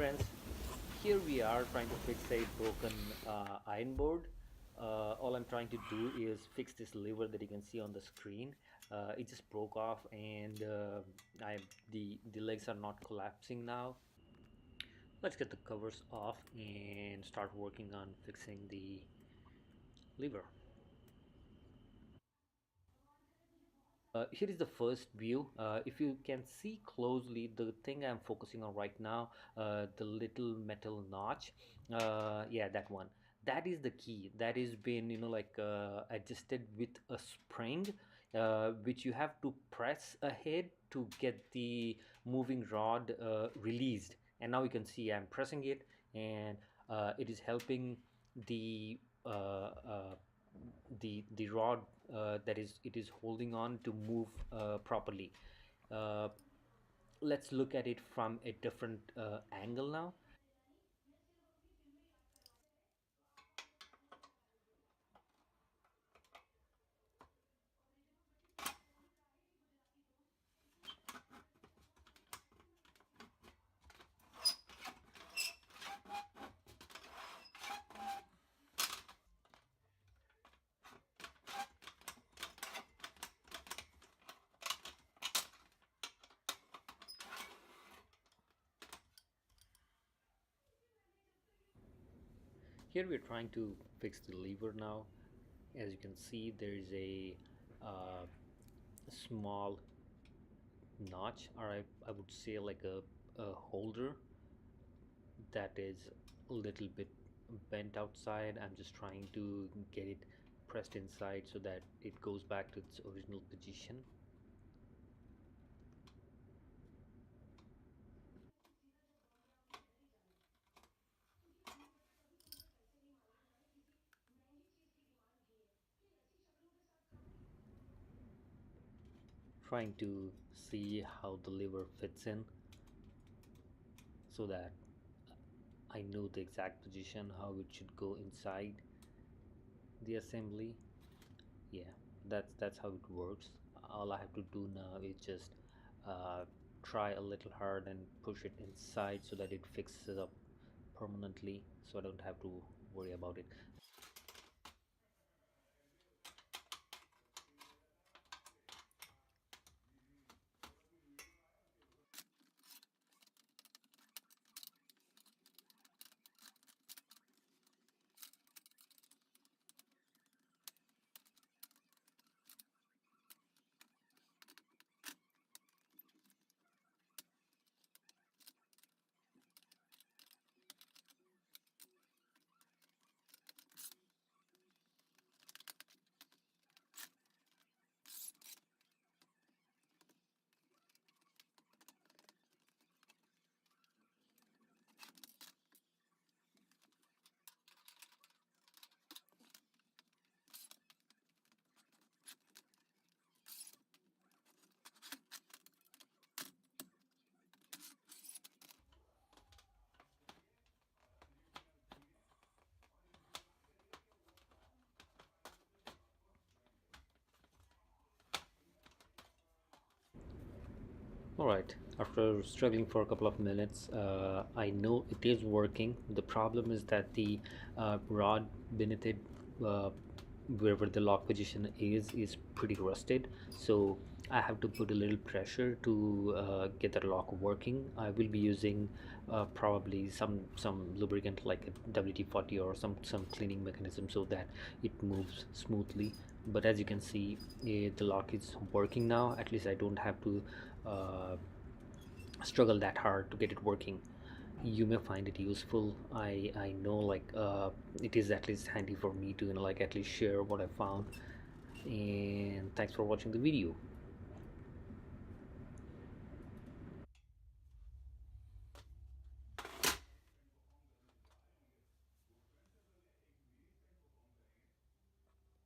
friends, here we are trying to fix a broken iron board. All I'm trying to do is fix this lever that you can see on the screen. It just broke off and the legs are not collapsing now. Let's get the covers off and start working on fixing the lever. Here is the first view. If you can see closely, the thing I'm focusing on right now, the little metal notch, yeah, that one. That is the key. That is been, adjusted with a spring, which you have to press ahead to get the moving rod released. And now you can see I'm pressing it, and it is helping the the rod that is it is holding on to move properly. uh, let's look at it from a different angle now. Here we're trying to fix the lever now. As you can see, there is a uh, small notch, or I would say like a holder that is a little bit bent outside. I'm just trying to get it pressed inside so that it goes back to its original position. Trying to see how the lever fits in so that I know the exact position how it should go inside the assembly. Yeah, that's how it works. All I have to do now is just uh, try a little hard and push it inside so that it fixes up permanently, so I don't have to worry about it. Alright, after struggling for a couple of minutes, I know it is working. The problem is that the rod beneath it, uh, wherever the lock position is pretty rusted. So I have to put a little pressure to get the lock working. I will be using probably some lubricant like a WD-40 or some cleaning mechanism so that it moves smoothly. But as you can see, the lock is working now. At least I don't have to uh, struggle that hard to get it working. You may find it useful. I know, like, it is at least handy for me to, like, at least share what I found. And thanks for watching the video.